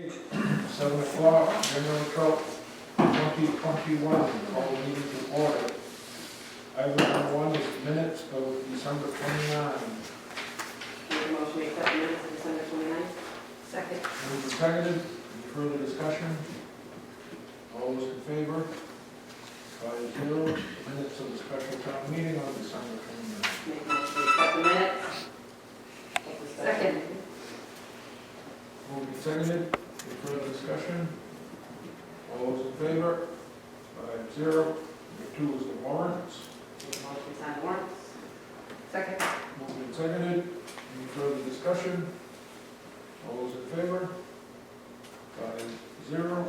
7 o'clock, January 12th, 2021, call the meeting to order. Item number 1 is minutes of December 29. Make a motion to accept the minutes of December 29th. Second. Moved and seconded. Any further discussion? All those in favor? 5-0. Minutes of the special town meeting on December 29. Make a motion to accept the minutes. Second. Moved and seconded. Any further discussion? All those in favor? 5-0. Number 2 is the warrants. Make a motion to sign warrants. Second. Moved and seconded. Any further discussion? All those in favor? 5-0.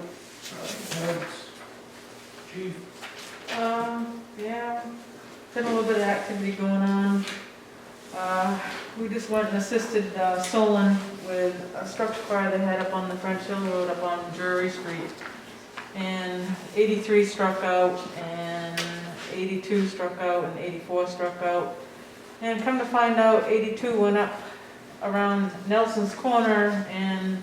Heads. Chief. Yeah, been a little bit of activity going on. We just went and assisted Solon with a structure fire they had up on the French Hill Road up on Drury Street. And 83 struck out, and 82 struck out, and 84 struck out. And come to find out, 82 went up around Nelson's Corner, and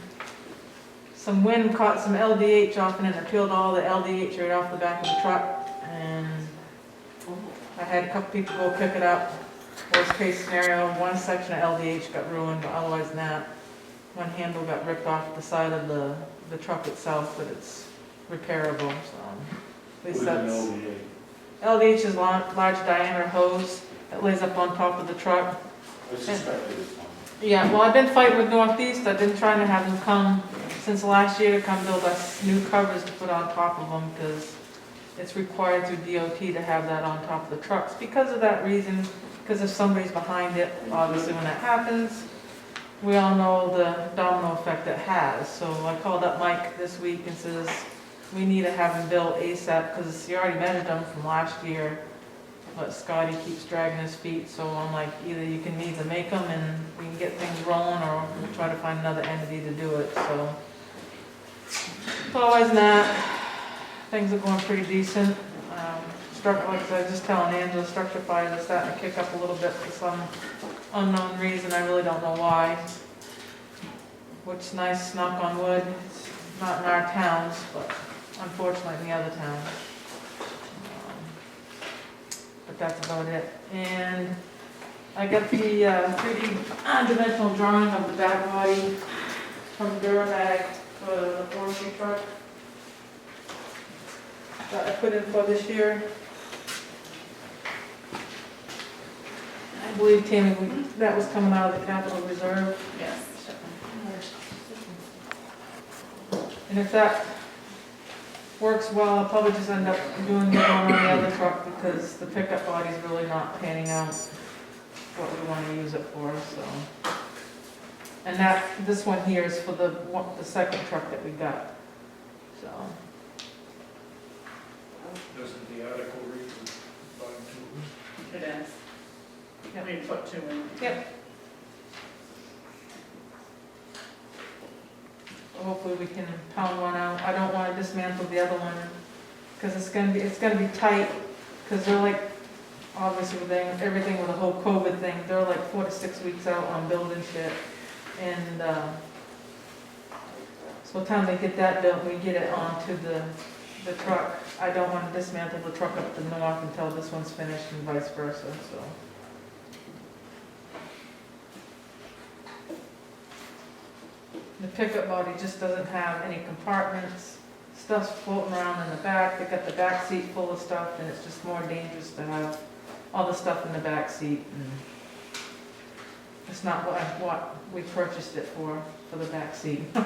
some wind caught some LDH off, and it peeled all the LDH right off the back of the truck. And I had a couple people go pick it up. Worst case scenario, one section of LDH got ruined, but otherwise than that, one handle got ripped off the side of the truck itself, but it's repairable, so. At least that's, LDH is large diameter hose that lays up on top of the truck. I suspected it. Yeah, well, I've been fighting with Northeast. I've been trying to have them come since last year to come build us new covers to put on top of them, because it's required through DOT to have that on top of the trucks. Because of that reason, because if somebody's behind it, obviously when that happens, we all know the domino effect it has. So I called up Mike this week and says, we need to have them built ASAP, because he already measured them from last year. But Scotty keeps dragging his feet, so I'm like, either you can either make them and we can get things rolling, or we'll try to find another entity to do it, so. Otherwise than that, things are going pretty decent. Like I was just telling Angela, structure fires are starting to kick up a little bit for some unknown reason, I really don't know why. Which is nice, knock on wood, it's not in our towns, but unfortunately in the other towns. But that's about it. And I got the 3D dimensional drawing of the back body from Durabag for the forestry truck that I put in for this year. I believe, Tammy, that was coming out of the capital reserve. Yes. And if that works well, I'll probably just end up doing it on the other truck, because the pickup body's really not panning out what we want to use it for, so. And this one here is for the second truck that we got, so. Doesn't the article read the bottom two? It is. Yep. We put 2 in. Yep. Hopefully we can pound one out. I don't want to dismantle the other one, because it's gonna be tight, because they're like, obviously with everything with the whole COVID thing, they're like 4 to 6 weeks out on building shit. And so by the time they get that built, we get it onto the truck. I don't want to dismantle the truck up to the north until this one's finished, and vice versa, so. The pickup body just doesn't have any compartments. Stuff's floating around in the back. They got the back seat full of stuff, and it's just more dangerous to have all the stuff in the back seat. And it's not what we purchased it for the back seat. But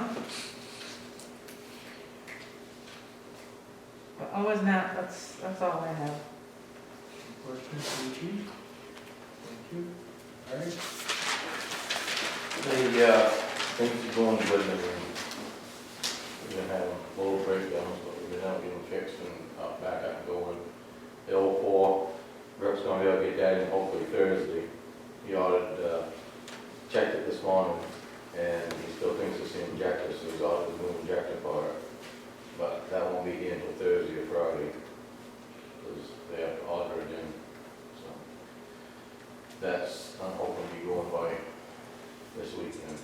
other than that, that's all I have. Questions for the chief? Thank you. All right. Things are going good, and we're gonna have little breakdowns, but we've been able to get them fixed and back up and going. The 04, Rick's gonna be able to get that in hopefully Thursday. He ordered, checked it this morning, and he still thinks it's the injector, so he's ordered the new injector for it. But that won't be in until Thursday or Friday, because they have to order it in, so. That's, I'm hoping to be going by this weekend.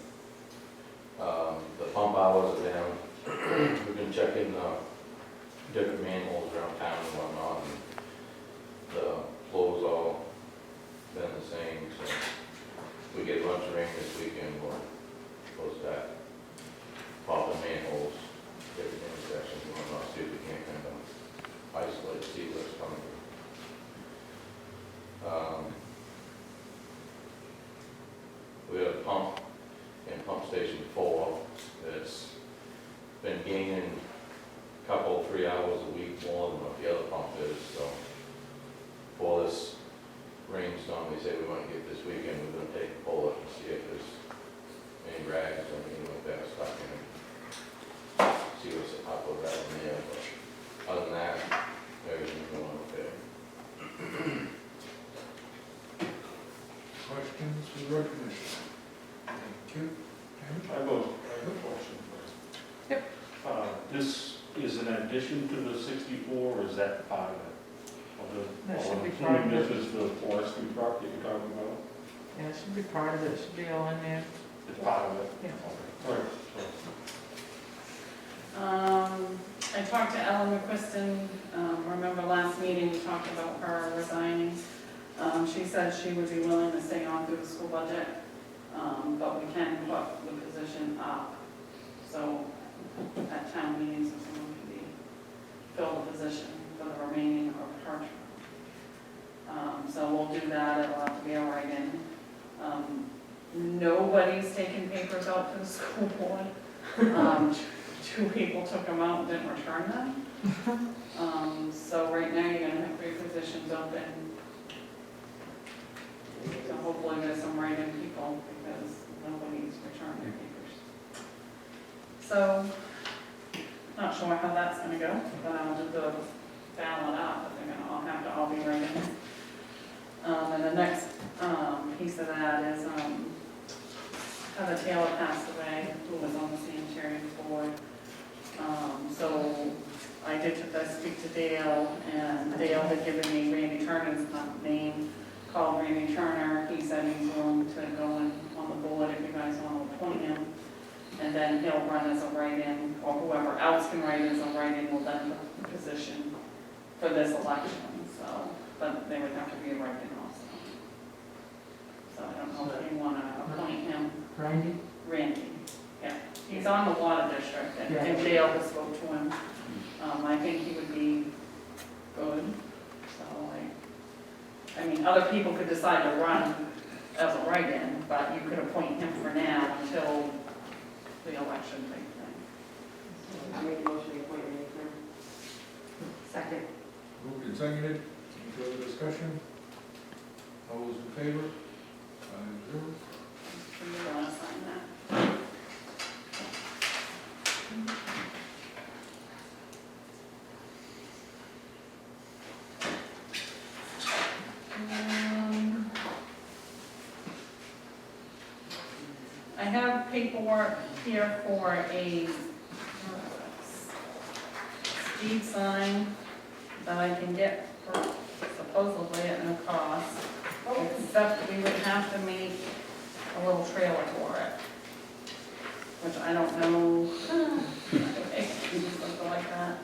The pump hours are down. We've been checking, different manholes around town and whatnot, and the flow's all been the same, so we get a bunch of rain this weekend, we'll start popping manholes, different intersections and whatnot, see if we can't kind of isolate, see what's coming. We have a pump in pump station 4 that's been gaining a couple, 3 hours a week more than what the other pump is, so for this rainstorm, they say we want to get this weekend, we're going to take a pull it and see if there's any rags or anything like that stuck in it. See what's up with that in there, but other than that, everything's going okay. Questions for the road commissioner? Thank you. I have a question first. Yep. This is an addition to the 64, or is that part of it? That should be I'm part of assuming it. this is the forestry truck that you're talking about? Yeah, it should be part of it, it should be all in there. It's part of it? Yeah. Okay. All right. I talked to Ellen McQuiston, remember last meeting, we talked about her resigning. She said she would be willing to stay on through the school budget, but we can put the position up. So at town meetings, if someone could fill the position for the remaining of her term. So we'll do that, it'll have to be a write-in. Nobody's taken papers out to the school board. 2 people took them out and didn't return them. So right now, you're gonna have 3 positions open. So hopefully there's some write-in people, because nobody's returned their papers. So, not sure how that's gonna go, but I'll do the ballot up, but they're gonna all have to all be write-in. And the next piece of that is Heather Taylor passed away, who was on the sanitary board. So I did speak to Dale, and Dale had given me Randy Turner's name, called Randy Turner. He said he's willing to go in on the board if you guys want to appoint him. And then he'll run as a write-in, or whoever else can write as a write-in will then put the position for this election. So, but they would have to be a write-in also. So I don't know if you want to appoint him. Randy? Randy, yeah. He's on the water district, and Yeah. Dale has spoke to him. I think he would be good. So I mean, other people could decide to run as a write-in, but you could appoint him for now until the election type thing. I make a motion to appoint Randy Turner. Second. Moved and seconded. Any further discussion? All those in favor? 5-0. You want to sign that? I have paperwork here for a speed sign that I can get for supposedly at no cost, except we would have to make a little trailer for it, which I don't know. Something like that.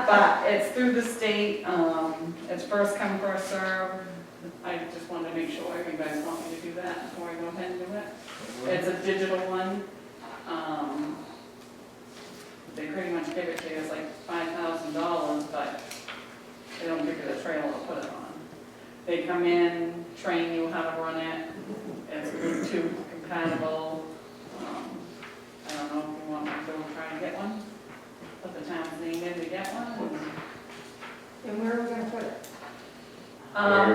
But it's through the state, it's first come, first served. I just wanted to make sure if you guys want me to do that before I go ahead and do it. It's a digital one. They pretty much give it to you, it's like $5,000, but they don't give you the trailer to put it on. They come in, train you how to run it. It's Bluetooth compatible. I don't know if you want me to go try and get one. Put the town's name in to get one. And where are we gonna put it?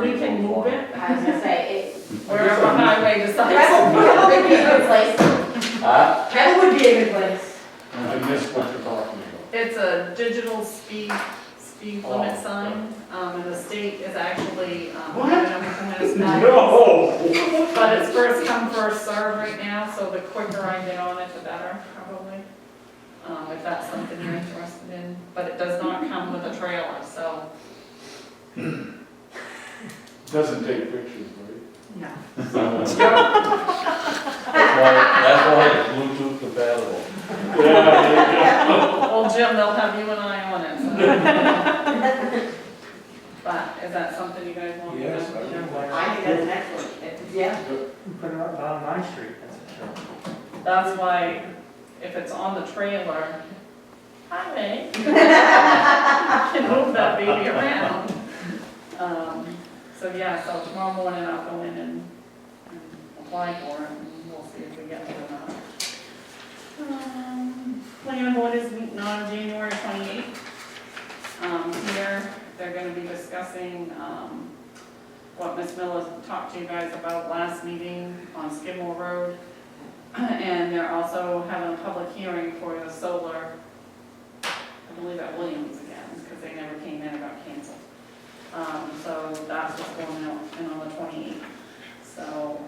We can move it I was gonna say, wherever the highway decides. Pebble would be a good place. Huh? Pebble would be a good place. I missed what you're talking about. It's a digital speed limit sign, and the state is actually, What? giving them a No! But it's first come, first served right now, so the quicker I get on it, the better, probably. If that's something you're interested in, but it does not come with a trailer, so. Doesn't take pictures, right? No. That's why Jim, they'll have you and I on it, so. But is that something you guys want to do? Yes, I would. I think that's excellent. Yeah. Put it on my street, that's for sure. That's why, if it's on the trailer, highway, you can move that baby around. So yeah, so tomorrow morning I'll go in and apply for it, and we'll see if we get it or not. Planning board is meeting on January 28th. Here, they're gonna be discussing, what Ms. Miller talked to you guys about last meeting on Skidmore Road. And they're also having a public hearing for the solar, I believe at Williams again, because they never came in and got canceled. So that's what's going on on the 28th. So,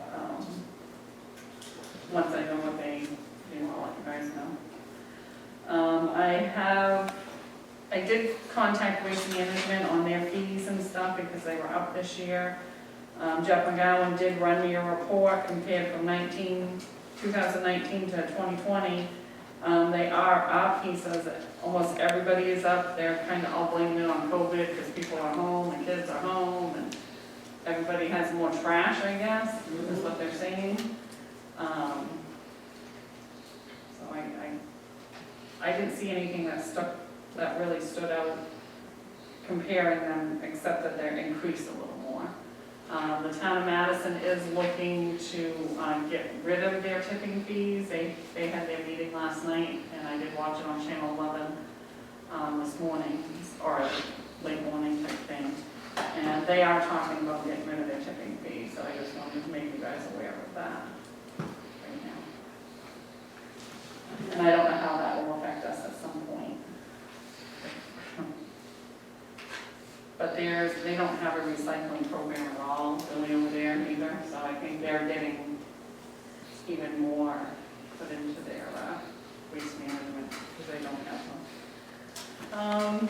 once I know what they do, I'll let you guys know. I did contact Waste Management on their fees and stuff because they were up this year. Jeff McGowan did run me a report compared from 2019 to 2020. They are up. He says that almost everybody is up. They're kind of all blaming it on COVID because people are home and kids are home and everybody has more trash, I guess, is what they're saying. So I didn't see anything that really stood out comparing them, except that they're increased a little more. The town of Madison is looking to get rid of their tipping fees. They had their meeting last night, and I did watch it on Channel 11 this morning, or late morning type thing. And they are talking about getting rid of their tipping fees, so I just wanted to make you guys aware of that right now. And I don't know how that will affect us at some point. But they don't have a recycling program at all, really over there either, so I think they're getting even more put into their waste management, because they don't have one.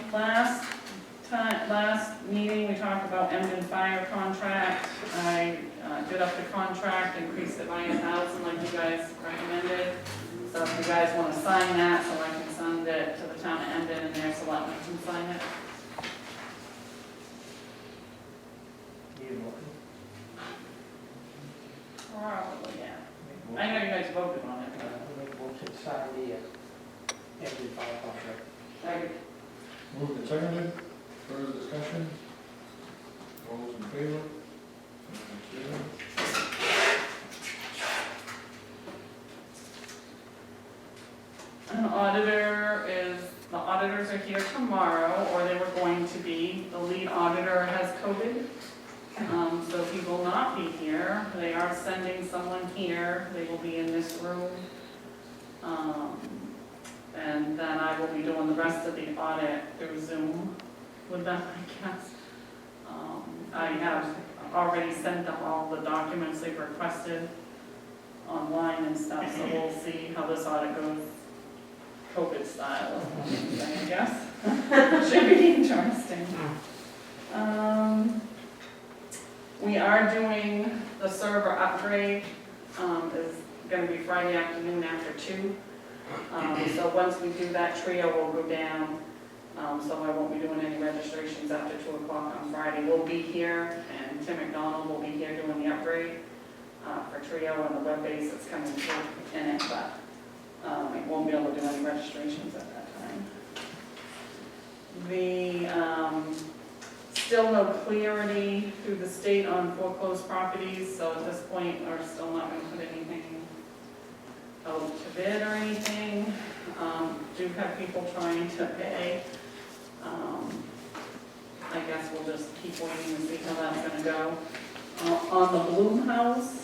Last meeting, we talked about Emden Fire contract. I did up the contract, increased it by 1,000 like you guys recommended. So if you guys want to sign that, so I can send it to the town of Emden and their selectmen can sign it. Probably, yeah. I know you guys voted on it. Motion to sign the Emden Fire contract. Moved and seconded, further discussion? All those in favor? The auditors are here tomorrow, or they were going to be. The lead auditor has COVID, so he will not be here. They are sending someone here. They will be in this room. And then I will be doing the rest of the audit through Zoom with them, I guess. I have already sent them all the documents they've requested online and stuff, so we'll see how this audit goes, COVID style, I guess. Should be interesting. We are doing the server upgrade, is gonna be Friday afternoon after 2. So once we do that, Trio will go down, so I won't be doing any registrations after 2 o'clock on Friday. We'll be here, and Tim McDonald will be here doing the upgrade for Trio and the web base that's coming through in it, but I won't be able to do any registrations at that time. Still no clarity through the state on foreclosed properties, so at this point, we're still not going to put anything out to bid or anything. Do have people trying to pay. I guess we'll just keep waiting and see how that's going to go. On the Bloom House,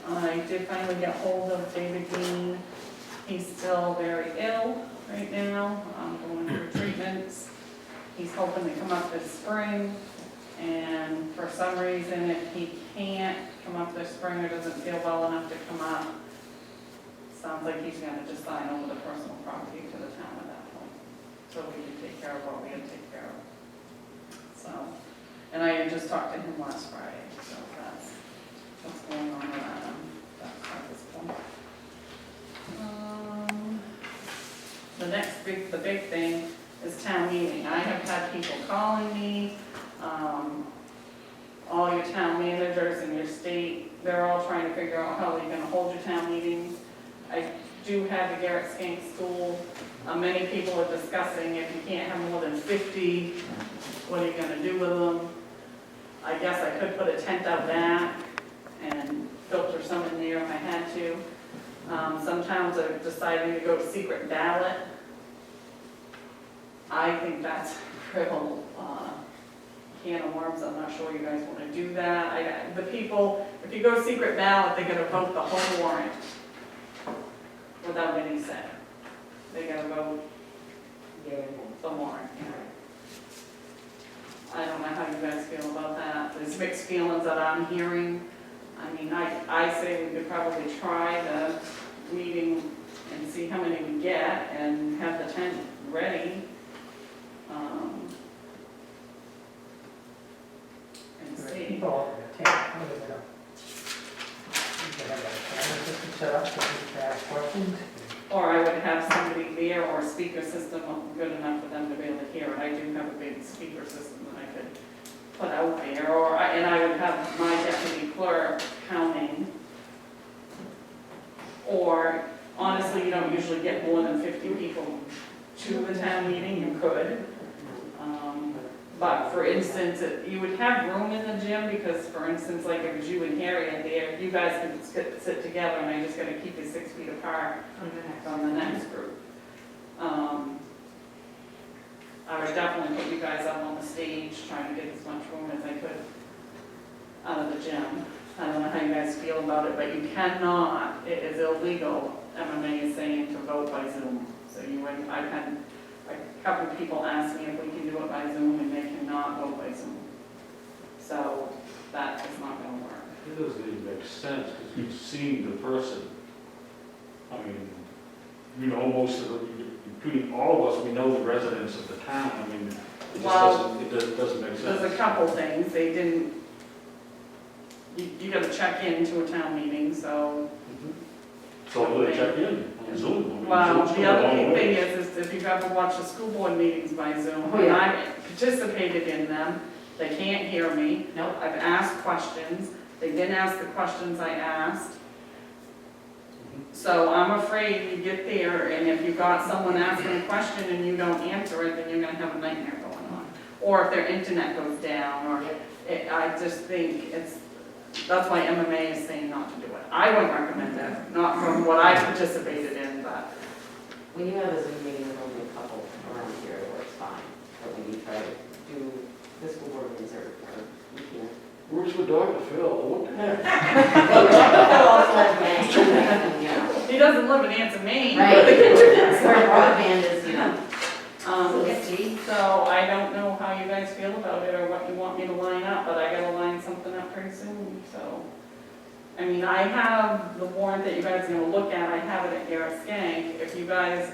I did finally get hold of David Dean. He's still very ill right now, going through treatments. He's hoping to come up this spring, and for some reason, if he can't come up this spring or doesn't feel well enough to come up, sounds like he's gonna just sign over the personal property to the town at that point, so we can take care of what we had to take care of. So, and I had just talked to him last Friday, so that's what's going on with that at this point. The next big the big thing is town meeting. I have had people calling me, all your town managers in your state, they're all trying to figure out how you're gonna hold your town meetings. I do have the Garrett Skank School. Many people are discussing if you can't have more than 50, what are you gonna do with them? I guess I could put a tent out back and filter some in there if I had to. Some towns are deciding to go to secret ballot. I think that's a real can of worms. I'm not sure you guys want to do that. The people, if you go secret ballot, they're gonna vote the whole warrant without any say. They're gonna vote the warrant. I don't know how you guys feel about that. There's mixed feelings that I'm hearing. I mean, I say we could probably try the meeting and see how many we get and have the tent ready. And There are see. people out in the tent, how do they go? They have a camera system set up, so people can ask questions. Or I would have somebody there or a speaker system good enough for them to be able to hear it. I do have a big speaker system that I could put out there, and I would have my deputy clerk counting. Or, honestly, you don't usually get more than 50 people to the town meeting, you could. But for instance, you would have room in the gym because, for instance, like if it was you and Harriet there, you guys could sit together and I just gotta keep you 6 feet apart from the next group. I would definitely put you guys up on the stage, trying to get as much room as I could out of the gym. I don't know how you guys feel about it, but you cannot, it is illegal, MMA is saying, to vote by Zoom. So I've had a couple of people ask me if we can do it by Zoom, and they cannot vote by Zoom. So that is not gonna work. It doesn't even make sense, because you've seen the person. I mean, you know, most of the, including all of us, we know the residents of the town. I mean, it just Well, doesn't make sense. There's a couple things, they didn't, you gotta check into a town meeting, so. So they check in on Zoom. I mean, Well, Zoom's the come a other long thing way. is if you've ever watched the school board meetings by Zoom, Oh, and yeah. I participated in them, they can't hear me. Nope. I've asked questions, they didn't ask the questions I asked. So I'm afraid you get there, and if you've got someone asking a question and you don't answer it, then you're gonna have a nightmare going on. Or if their internet goes down, or, I just think that's why MMA is saying not to do it. I wouldn't recommend it, not from what I participated in, but. When you have a Zoom meeting with only a couple around here, it works fine. But when you try to do the school board meetings, you can't. Where's the Dr. Phil? What the heck? They'll also have bank, you know. He doesn't live in Anson, Maine. Right. But the internet. Where broadband is, you know. So I don't know how you guys feel about it or what you want me to line up, but I gotta line something up pretty soon, so. I mean, I have the warrant that you guys are gonna look at, I have it at Garrett Skank. If you guys,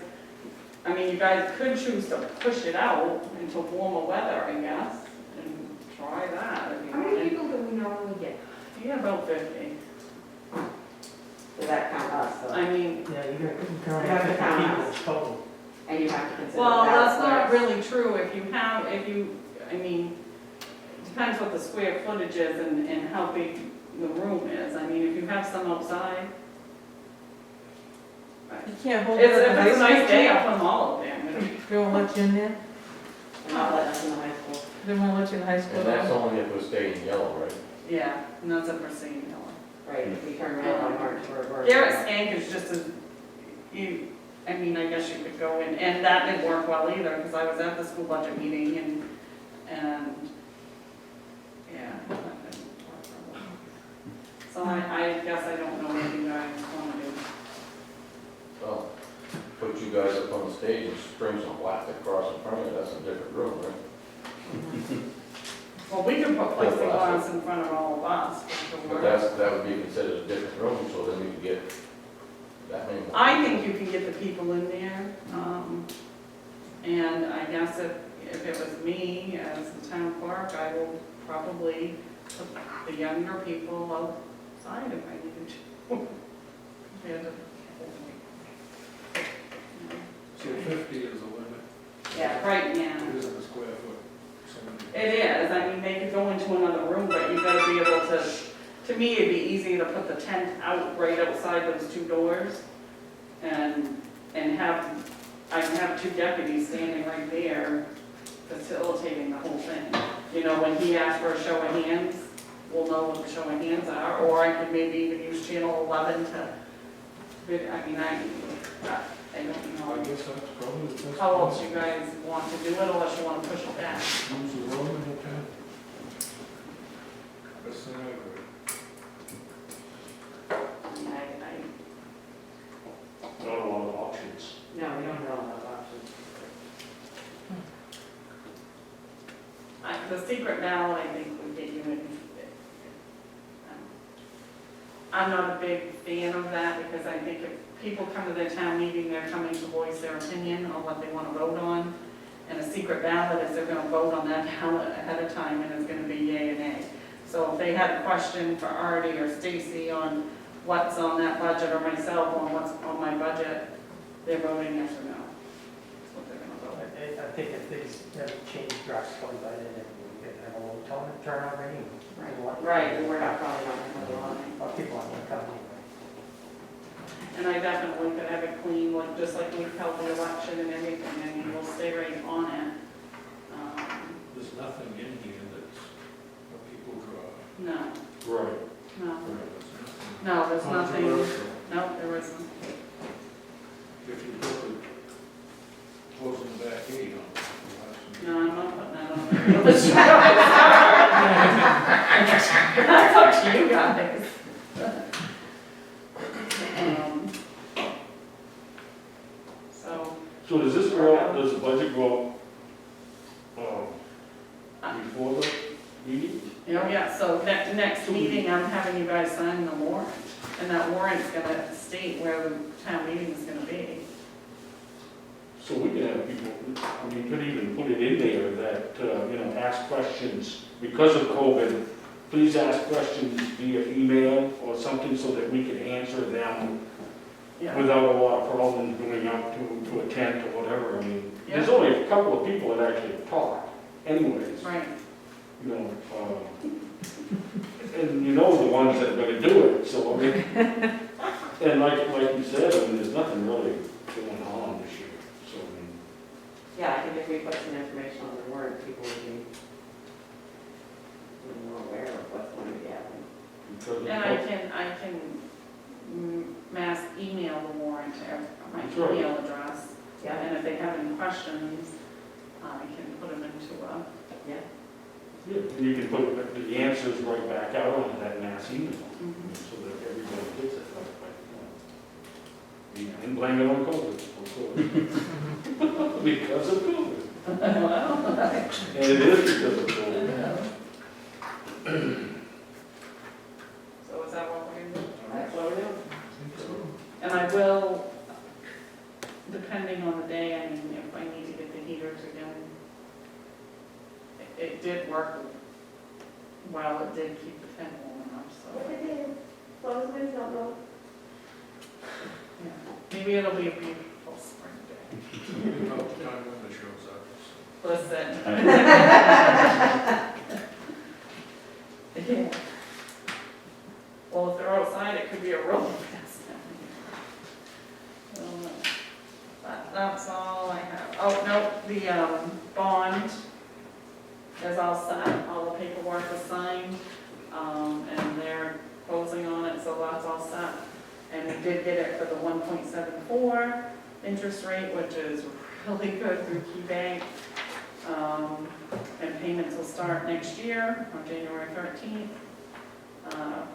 I mean, you guys could choose to push it out into warmer weather, I guess, and try that if you How many want. people do we normally get? Yeah, about 50. Does that count us, though? I mean, Yeah, you can only You have have to 50 count people us. total. And you have to consider well, that's not players. really true. I mean, it depends what the square footage is and how big the room is. I mean, if you have some outside, You can't hold it if at the high it's a nice school. day, I'll put them all up there. They won't let you in there? And not let us in the high school. They won't let you in high school? And that's only if we're staying yellow, right? Yeah, and that's a Persine Hill. Right, if we turn around on March, we're. Garrett Skank is just as, I mean, I guess you could go in, and that didn't work well either, because I was at the school budget meeting and, yeah, that didn't work well. So I guess I don't know what you guys want to do. Well, put you guys up on the stage and string some plastic across in front of you, that's a different room, right? Well, we could put plexiglass in front of all of us. But that would be considered a different room, so then we could get that many more. I think you can get the people in there, and I guess if it was me as the town clerk, I will probably put the younger people outside if I needed to. Compared to- So 50 is a to me, it'd be easy to put the tent out right outside those two doors and have, I can have two deputies standing right there facilitating the whole thing. You know, when he asks for a show of hands, we'll know what the show of hands are, or I could maybe even use channel 11 to, I mean, I don't know. I guess that's probably the best. How else you guys want to do it, unless you want to push it back? Use the road and the tent. Best thing ever. I mean, Not a lot of options. No, we don't have a lot of options. the secret ballot, I think, would get you in. I'm not a big fan of that, because I think if people come to their town meeting, they're coming to voice their opinion on what they want to vote on. And a secret ballot is they're going to vote on that ballot ahead of time, and it's going to be yay and nay. So if they had a question for Artie or Stacy on what's on that budget, or myself on what's on my budget, they're voting yes or no. That's what they're going to vote. I think if these change drastically by then, we could have a little turnout rating. Right, we're not probably not going to line. Well, people aren't going to come anyway. And I definitely could have it clean, like, just like we held the election and everything, I mean, we'll stay right on it. There's nothing in here that's what people draw. No, Right. no, Right. no, there's nothing, Controversial. no, there isn't. If you put the closing the back gate on. No, I'm not putting that on there. That's up to you guys. So does this go up, does the budget go up before the meeting? You know, yeah, so next meeting, I'm having you guys sign the warrant, and that warrant's gonna state where the town meeting is gonna be. So we can have people, I mean, you could even put it in there that, you know, ask questions because of COVID. Please ask questions via email or something so that we can answer them Yeah, without a lot of problems going up to a tent or whatever. I mean, there's Yeah. only a couple of people that actually talk anyways, right, you know. And you know the ones that are gonna do it, so I mean, and like you said, I mean, there's nothing really going on this year, so I mean. Yeah, I think if we put some information on the warrant, people would be more aware of what's going to be happening. Because of and I can mass email the warrant to my That's right. email address, Yeah, and if they have any questions, I can put them into a, yeah. Yeah, and you can put the answers right back out on that mass email, Mhm. so that everybody gets it. And blame it on COVID, of course. Because of COVID. And it is because of COVID. So is that what we're gonna do? That's what we're doing. And I will, depending on the day, I mean, if I need to get the heaters again, it did work well, it did keep the tent warm enough, so, As long as we don't know. yeah. Maybe it'll be a beautiful spring day. About the time when the show's up. Listen. Yeah. Well, if they're outside, it could be a real mess down here. That's all I have. Oh, no, the bond is all set, all the paperwork is signed, and they're closing on it, so that's all set. And we did get it for the 1.74 interest rate, which is really good through Key Bank. And payments will start next year on January 13th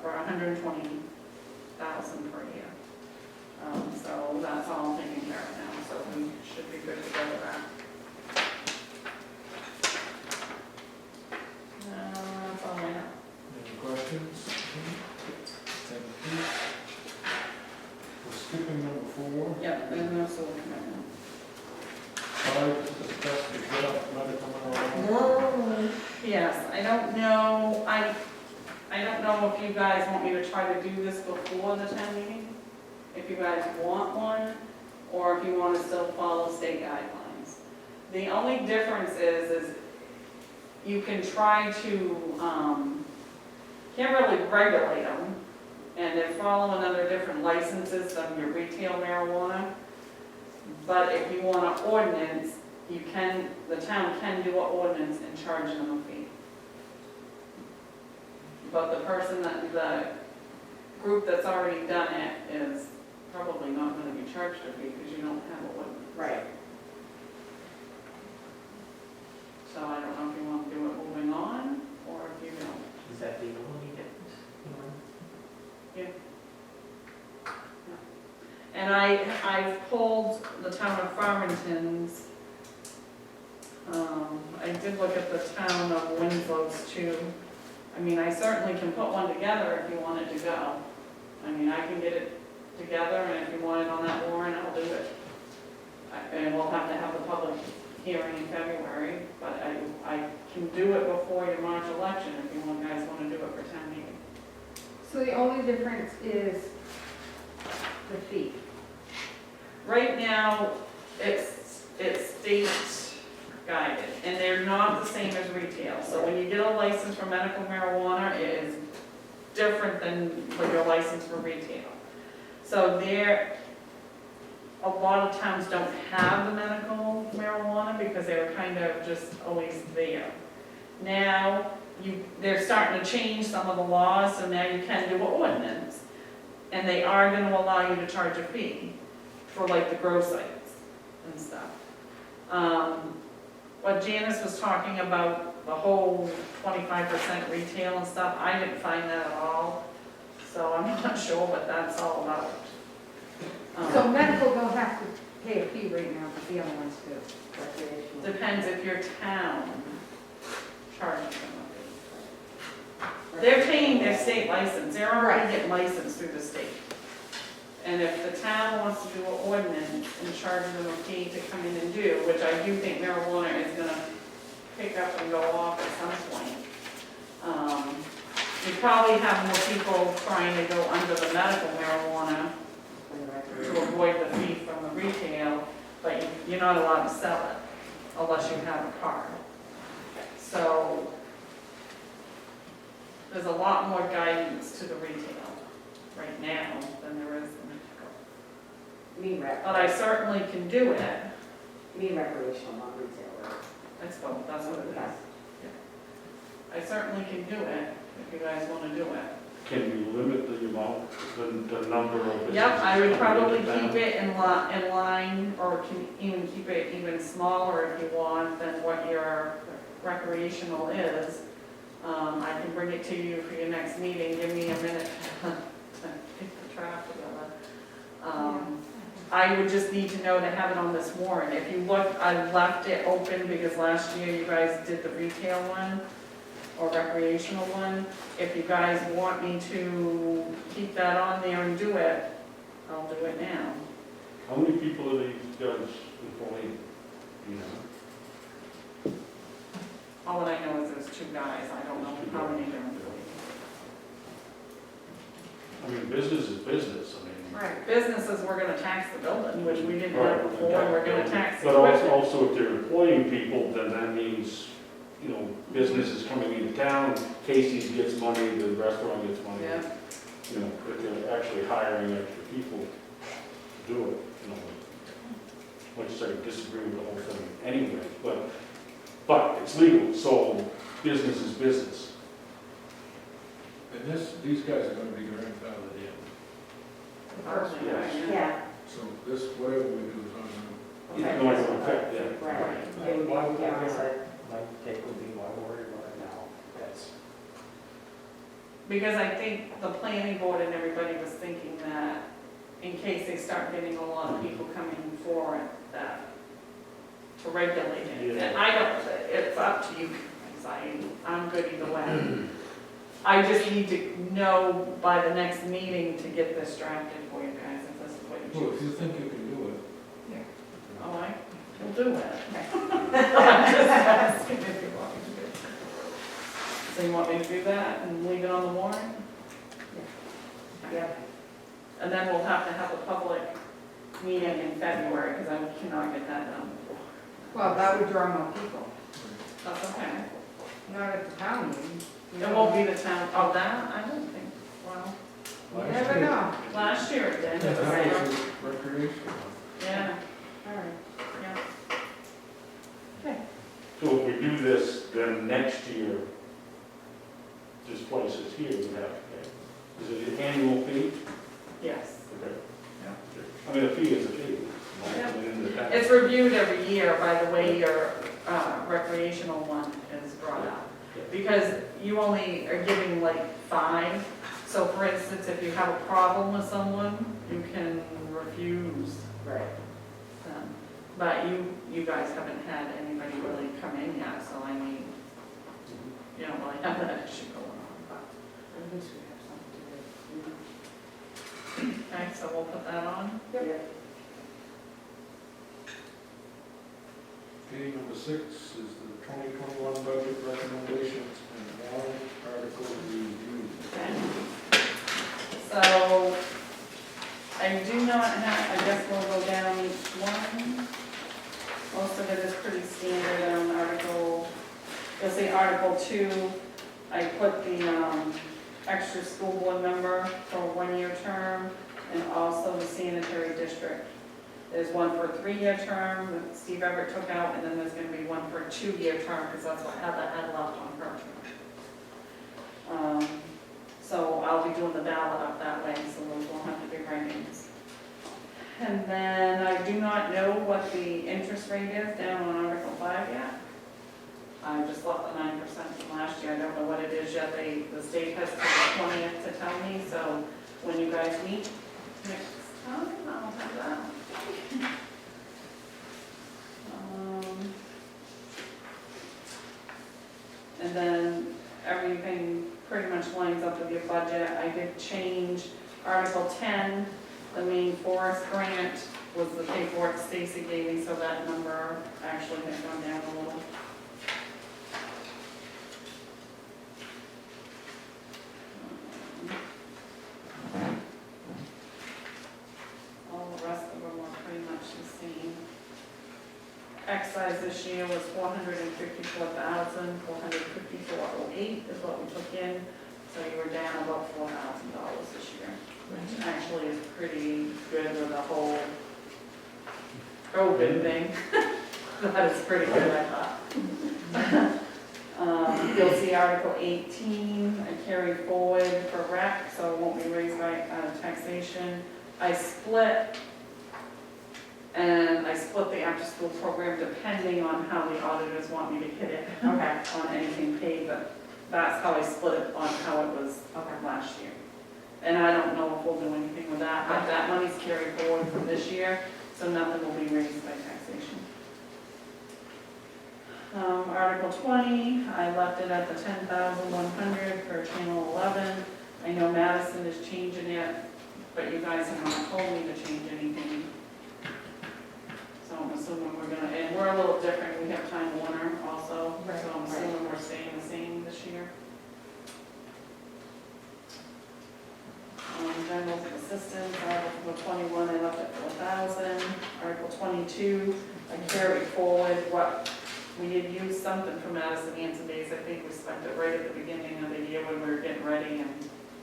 for $120,000 per year. So that's all taken care of now, so we should be good to go with that. That's all I have. Any questions? Thank you. We're skipping number 4. Yep, there's no solar commitment. 5, discuss the draft medical marijuana. Yes, I don't know, I don't know if you guys want me to try to do this before the town meeting, if you guys want one, or if you want to still follow state guidelines. The only difference is you can try to can't really regulate them, and they're following under different licenses than your retail marijuana. But if you want an ordinance, you can, the town can do an ordinance and charge them a fee. But the person the group that's already done it is probably not gonna be charged a fee because you don't have an ordinance. Right. So I don't know if you want to do it moving on, or if you don't. Is that the only difference? And I've pulled the town of Farmington's, I did look at the town of Winslow's too. I mean, I certainly can put one together if you want it to go. I mean, I can get it together, and if you want it on that warrant, I'll do it. And we'll have to have the public hearing in February, but I can do it before your March election if you guys want to do it for town meeting. So the only difference is the fee. Right now, it's state guided, and they're not the same as retail. So when you get a license for medical marijuana, it is different than like your license for retail. So a lot of towns don't have the medical marijuana because they were kind of just always there. Now, they're starting to change some of the laws, so now you can do an ordinance. And they are going to allow you to charge a fee for like the grow sites and stuff. What Janice was talking about, the whole 25% retail and stuff, I didn't find that at all. So I'm not sure what that's all about. So medical don't have to pay a fee right now, but the other ones do, recreational. Depends if your town charges them a fee. They're paying their state license, they're already getting licensed through the state. And if the town wants to do an ordinance and charge them a fee to come in and do, which I do think marijuana is gonna pick up and go off at some point. You probably have more people trying to go under the medical marijuana to avoid the fee from the retail, but you're not allowed to sell it unless you have a card. So there's a lot more guidance to the retail right now than there is the medical. But I certainly can do it. Recreational, not retail, right? That's what it is. I certainly can do it if you guys want to do it. Can we limit the amount, the number of businesses? Yep, I would probably coming into keep it in line, or can even keep it even smaller if you want than what your recreational is. I can bring it to you for your next meeting, give me a minute to get the draft together. I would just need to know to have it on this warrant. If you look, I left it open because last year you guys did the retail one, or recreational one. If you guys want me to keep that on there and do it, I'll do it now. How many people are these guys employing, you know? All that I know is there's 2 guys, I don't know how many they're employing. I mean, business is business, I mean. Right, businesses, we're gonna tax the building, which we didn't have before, we're gonna tax the But equipment. also if they're employing people, then that means, you know, business is coming into town, Casey's gets money, the restaurant gets money. Yeah, You know, if they're actually hiring extra people to do it, you know. Like I said, I disagree with the whole thing anyway, but it's legal, so business is business. And these guys are gonna be grandfathered in, probably, Yes. yeah. Yeah. so this, whatever we do is on It's going to affect them. Right. Why would Yeah, that so- my take would be, why worry about it now? That's, Because I think the planning board and everybody was thinking that in case they start getting a lot of people coming forward, that to regulate it. Yeah. And I don't, it's up to you guys, I'm good either way. I just need to know by the next meeting to get this drafted for you guys, if this is what you Well, choose. if you think you can do it. All right, we'll do it. I'm just asking if you want me to do it. So you want me to do that and leave it on the warrant? Yeah. And then we'll have to have a public meeting in February, because I cannot get that done before. Well, that would draw more people. That's okay. Not at the town meeting. It won't be the town, oh, that, I don't think, well, You never know. last year it did. Yeah, It was that like- was recreational. Yeah, All right. yeah. So if we do this, then next year, this place is here, we have to pay. Is it an annual fee? Yes. Okay. Yeah. I mean, a fee is a fee. Yeah. And the- It's reviewed every year by the way your recreational one is brought up. Because you only are giving like 5. So for instance, if you have a problem with someone, you can refuse Right. them. But you guys haven't had anybody really come in yet, so I mean, you don't really have that issue going on. At least we have something to do. But, okay, so we'll put that on. Yep. Okay, number 6 is the 2021 budget recommendations and warrant article review. Okay. So, I do not have, I guess we'll go down each one. Most of it is pretty standard on Article, you'll see Article 2, I put the extra school board member for a 1-year term, and also the sanitary district. There's one for a 3-year term that Steve Everett took out, and then there's gonna be one for a 2-year term, because that's what Heather had left on her term. So I'll be doing the ballot up that way, so those won't have to be write-ins. And then I do not know what the interest rate is down on Article 5 yet. I just left the 9% from last year, I don't know what it is yet. The state has to the 20th to tell me, so when you guys meet next time, I'll have that. And then everything pretty much lines up with your budget. I did change Article 10, the main forest grant was the paperwork Stacy gave me, so that number actually has gone down a little. All the rest of them are pretty much the same. Excise this year was 454,454.08 is what we took in, so you were down about $4,000 this year, which actually is pretty good with the whole COVID thing. That is pretty good, I thought. You'll see Article 18, I carried forward for rec, so it won't be raised by taxation. I split the after-school program depending on how the auditors want me to hit it Okay. on anything paid, but that's how I split it on how it was Okay. last year. And I don't know if we'll do anything with that, but that money's carried forward from this year, so nothing will be raised by taxation. Article 20, I left it at the 10,100 for Channel 11. I know Madison is changing it, but you guys have not told me to change anything. So I'm assuming we're gonna, and we're a little different, we have Time Warner also, Right, so I'm right. assuming we're staying the same this year. General assistance, Article 21, I left at 4,000. Article 22, I carried forward what, we had used something from Madison Anson Days, I think we spent it right at the beginning of the year when we were getting ready and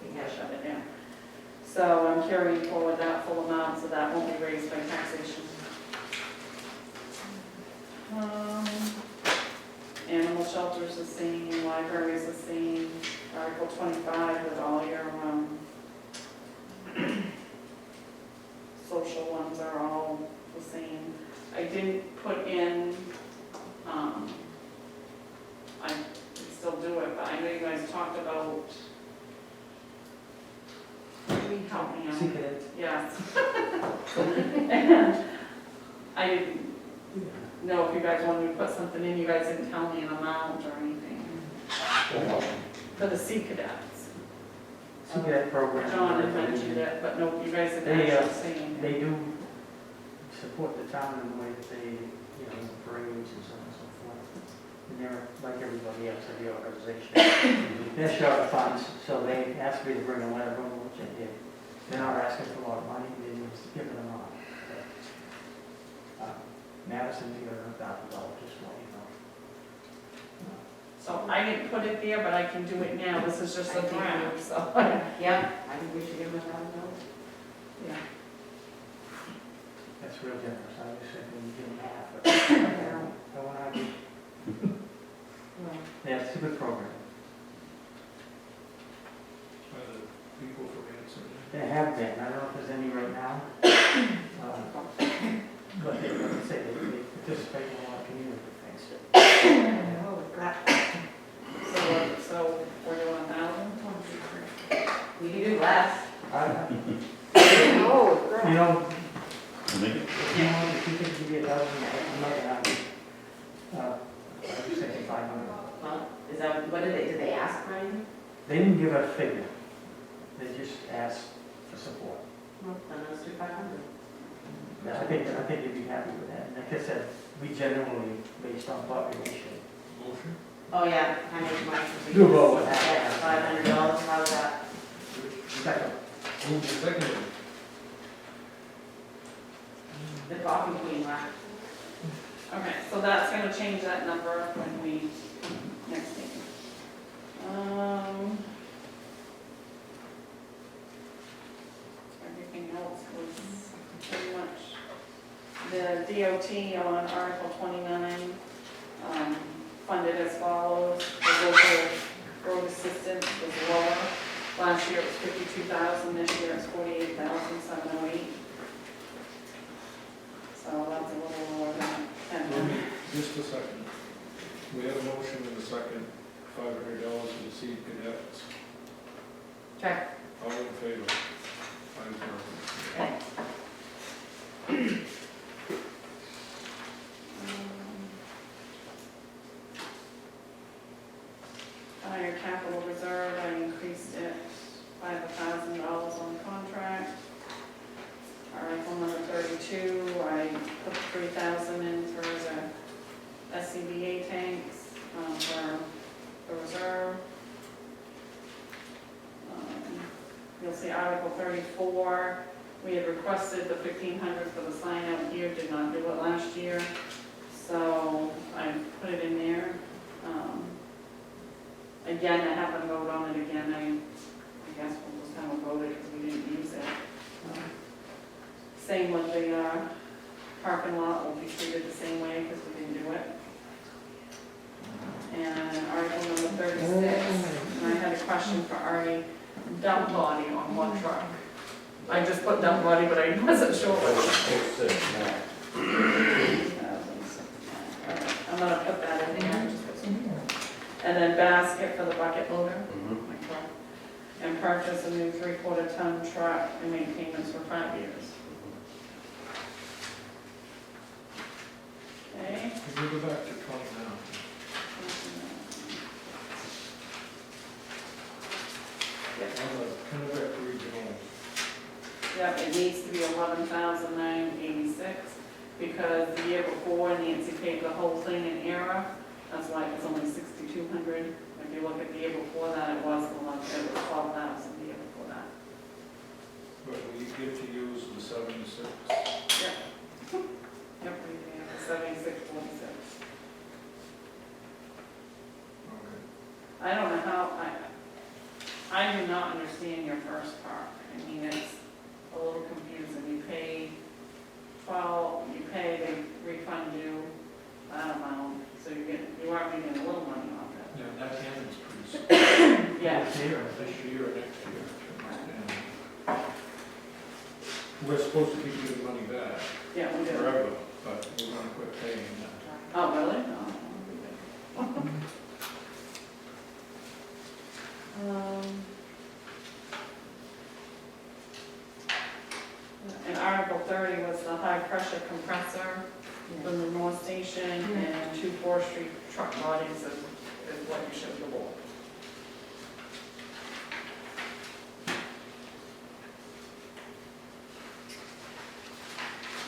we had shut it down. So I'm carrying forward that full amount, so that won't be raised by taxation. Animal shelters the same, libraries the same, Article 25 with all your, social ones are all the same. I didn't put in, I can still do it, but I know you guys talked about, help me out. Secret. Yes. And I didn't know if you guys wanted me to put something in, you guys didn't tell me an amount or anything. For the Sea Cadets. Secret program. John had mentioned it, but no, you guys didn't They, actually say anything. They do support the town in the way that they, parades and so on and so forth. And they're like everybody else in the organization. They're short of funds, so they asked me to bring a letter over, which I did. They're not asking for a lot of money, they're just giving them on. Madison's got $1,000, just so you know. So I didn't put it there, but I can do it now, this is just a draft, so. Yeah, I think we should give them $1,000. Yeah. That's real generous, I was thinking you give them half, but I want to argue. Yeah, it's a good program. By the people from Anson. There have been, I don't know if there's any right now. But they, like I say, they participate in a lot of community things. Oh, God. So we're doing 1,000? We can do less. Oh, You know, Make it. if you could give me 1,000, I'm not gonna argue. I was thinking 500. Well, is that, what did they ask for anything? They didn't give a figure, they just asked for support. Well, then let's do 500. I think you'd be happy with that. And like I said, we generally, based on population. Motion? Oh, yeah, I make a motion. to Do both. $500, how's that? Second. Moved and seconded. The coffee queen left. Okay, so that's gonna change that number when we, next meeting. Everything else was pretty much the DOT on Article 29, funded as follows. The local road assistance was lower. Last year it was 52,000, this year it's 48,708. So that's a little lower than Just a second. We have a motion and a second, $500 for the seed cadets. Check. All in favor? 5-0. Fire capital reserve, I increased it by $1,000 on contract. Article number 32, I put 3,000 in for the SCBA tanks for the reserve. You'll see Article 34, we had requested the 1,500 for the sign out here, did not do it last year, so I put it in there. Again, I haven't voted on it again, I guess we'll just have a vote it because we didn't use it. Same with the parking lot, will be treated the same way because we didn't do it. And Article number 36, and I had a question for Artie, dump body on one truck. I just put dump body, but I wasn't sure. I'm gonna put that in there. And then basket for the bucket loader, my truck. And purchase a new 3/4 ton truck and make payments for 5 years. Okay. Can we go back to 29? On the Kennebec Regional, Yep, it needs to be 11,986 because the year before Nancy paid the whole thing in error. That's why it was only 6,200. If you look at the year before that, it was 12,000 the year before that. but we get to use the 76. Yep. Yep, we have 7646. Okay. I don't know how, I do not understand your first part. I mean, it's a little confusing. You pay 12, you pay, they refund you that amount, so you are making a little money off it. Yeah, that happens pretty soon. Yeah. This year or next year. And we're supposed to keep getting money back Yeah, we do. forever, but we're gonna quit paying that. Oh, really? Oh. And Article 30 was the high pressure compressor from the North Station and 2 forestry truck bodies is what you showed the board.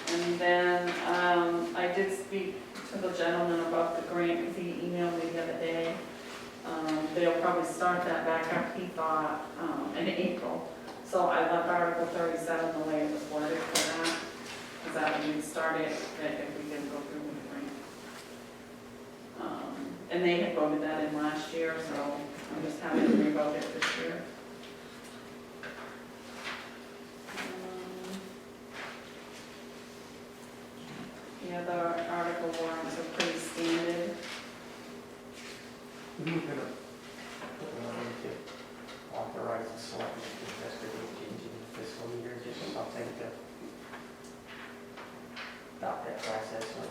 And then I did speak to the gentleman about the grant because he emailed me the other day. They'll probably start that back up, he thought, in April. So I left Article 37 the way it was worded for that, because that would start it if we didn't go through with the grant. And they had voted that in last year, so I'm just having to revote it this year. The other article warrants are pretty standard. We were gonna put one in to authorize the selectmen to investigate changes in the fiscal year, just something to stop that process. Or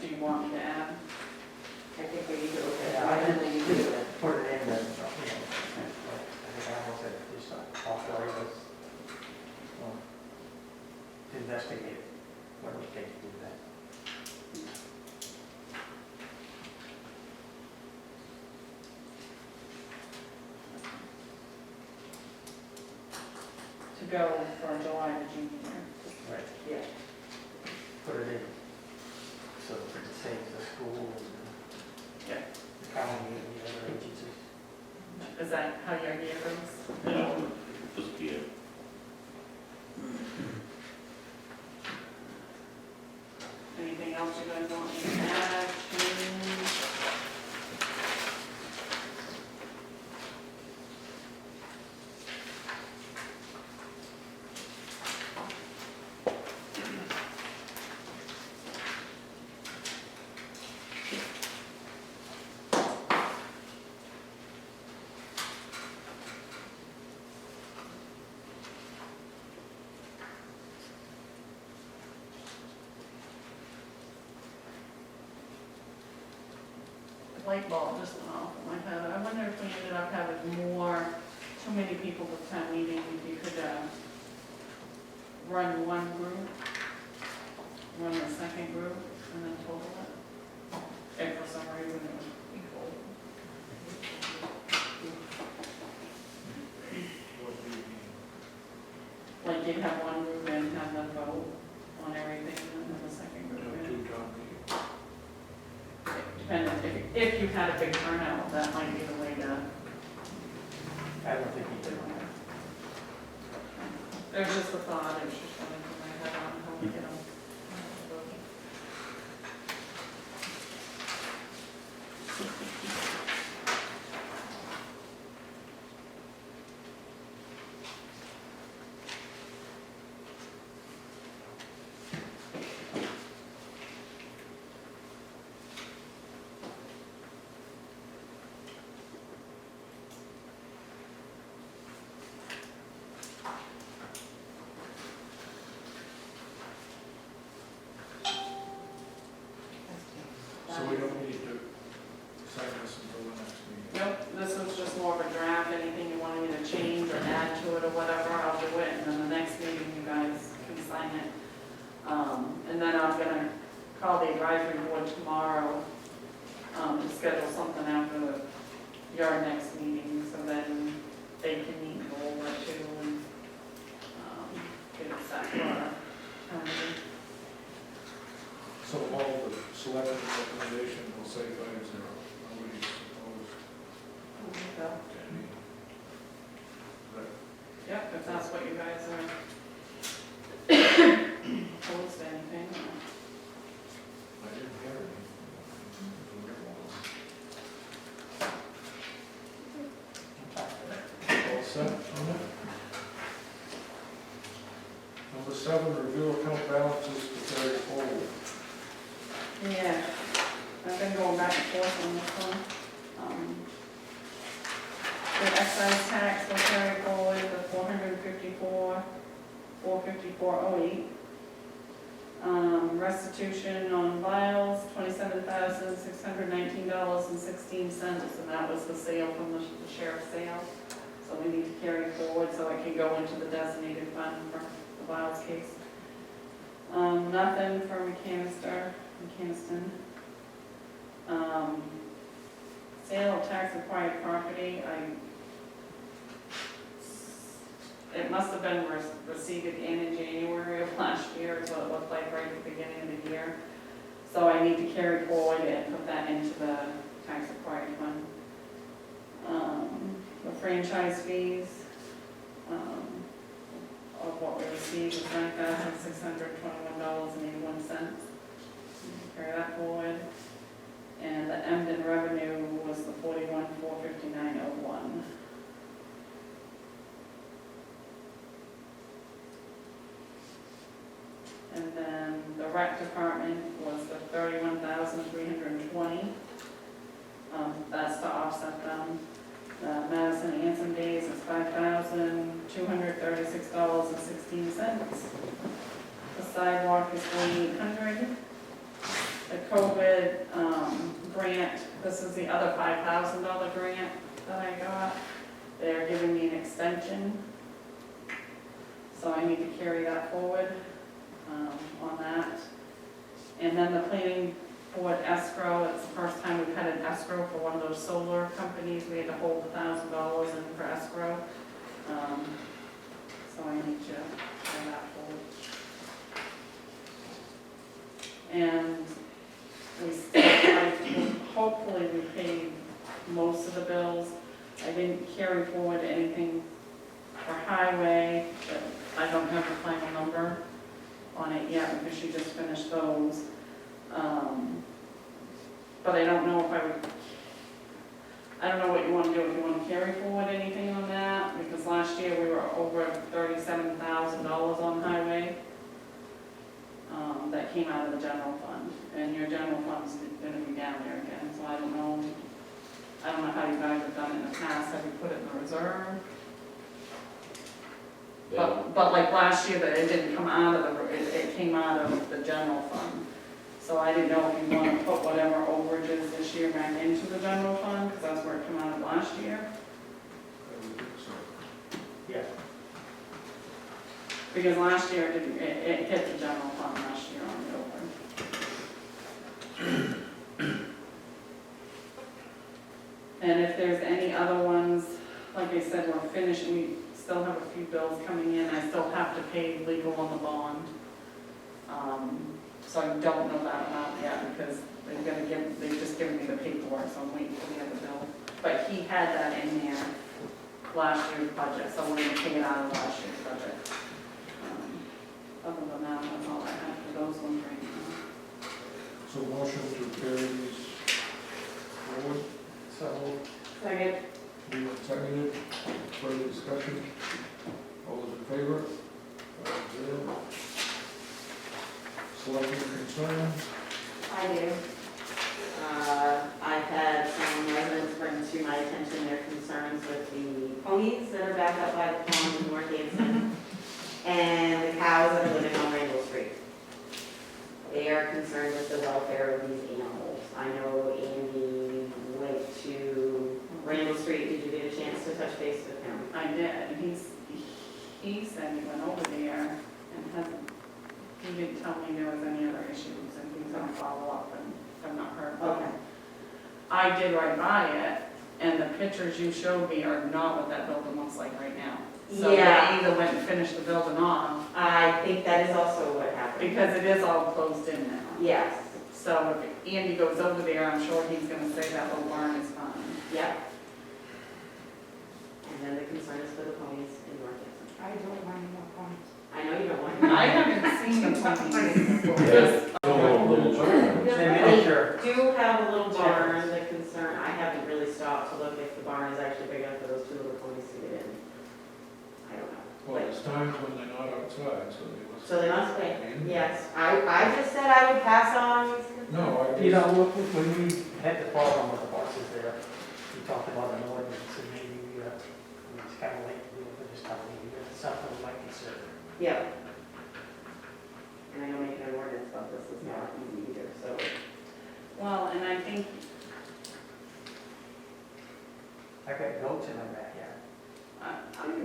Do you want me to add? I think we need to look Yeah, at I it, and then you do it. put it in, I think I almost said, just authorize us to investigate it. What do we take to do that? To go from July to June year. Right. Yeah. Put it in, so that it saves the school and Yeah. the county and the other agencies. Is that how your year goes? Yeah, just year. Anything else you guys want me to add, change? The light bulb just went off in my head. I wonder if we ended up having too many people with town meeting, if you could, run one group, run the second group, and then total it. If for some reason it was equal. What do you mean? Like you'd have one group and have them vote on everything, and then the second group in. Two town meetings. Depending, if you had a big turnout, that might be the way to I don't think he do did. it. It was just a thought, it was just coming to my head on how we get them. So we don't need to sign this until the next meeting. Nope, this was just more of a draft, anything you wanted me to change or add to it or whatever, I'll do it, and then the next meeting you guys can sign it. And then I'm gonna call the advisory board tomorrow, to schedule something after your next meeting, so then they can meet and go over it too, and, get it set for our town meeting. So all the selectmen's recommendation will say 5-0. Nobody's opposed. So, Right. yep, if that's what you guys are opposed to anything. I didn't hear anything. All set on that? Number 7, review account balances to carry forward. Yeah, I've been going back and forth on this one. The excise tax will carry forward the 454,8. Restitution on vials, $27,619.16, and that was the sale from the sheriff's sale. So we need to carry forward so it can go into the designated fund for the vials case. Nothing for Mechanicston. Sale of tax acquired property, it must have been received in January of last year, is what it looked like right at the beginning of the year. So I need to carry forward and put that into the tax acquired fund. The franchise fees, of what we received is $9,621.81. Carry that forward. And the Emden revenue was the 41,459.01. And then the rec department was the 31,320. That's to offset them. Madison Anson days is $5,236.16. The sidewalk is $4,800. The COVID grant, this is the other $5,000 grant that I got. They're giving me an extension, so I need to carry that forward on that. And then the planning board escrow, it's the first time we've had an escrow for one of those solar companies. We had to hold $1,000 in for escrow. So I need to carry that forward. And we still, hopefully we paid most of the bills. I didn't carry forward anything for highway, but I don't have the final number on it yet because she just finished those. But I don't know if I don't know what you want to do, if you want to carry forward anything on that, because last year we were over $37,000 on highway. That came out of the general fund, and your general fund's going to be down there again, so I don't know how you guys have done it in the past. Have you put it in the reserve? But like last year, that it didn't come out of it came out of the general fund. So I didn't know if you want to put whatever overages this year back into the general fund, because that's where it came out of last year. I would think so. Yeah. Because last year it hit the general fund last year on the over. And if there's any other ones, like I said, we're finished, we still have a few bills coming in. I still have to pay legal on the bond. So I don't know that amount yet because they've just given me the paperwork, so I'm waiting for the other bill. But he had that in there last year's budget, so we're gonna take it out of last year's budget. Other than that, that's all I have for those ones right now. So motion to carry these forward, So, Second. moved and seconded, further discussion, all those in favor? 5-0. Selectmen concerns? I do. I've had some residents bring to my attention their concerns with the ponies that are back up by the pond in North Anson and the cows that are living on Randall Street. They are concerned with the welfare of these animals. I know Andy went to Randall Street. Did you get a chance to touch base with him? I did, and he said he went over there and he didn't tell me there was any other issues, and he's gonna follow up, and I've not heard from him. I did ride by it, and the pictures you showed me are not what that building looks like right now. So Yeah. they either went and finished the building off, I think that is also what happened. because it is all closed in now. Yes, So if Andy goes over there, I'm sure he's gonna say that little barn is fine. yeah. And then the concern is for the ponies in North Anson. I don't mind more points. I know you don't want I to. haven't seen the ponies before. Little turn. they're miniature. Do have a little barn. The concern, I haven't really stopped to look if the barn is actually big enough for those two little ponies to get in. I don't know. Well, there's times when they're not outside, so they must. So they must be, in. yes. I just said I would pass on these concerns. No, I You just, know, when we had the problem with the horses there, we talked about an ordinance and maybe, it's kind of late to do it for this time of year, it's something we might consider. Yep. And I know making an ordinance about this is not easy either, so. Well, and I think, I got goats in my backyard.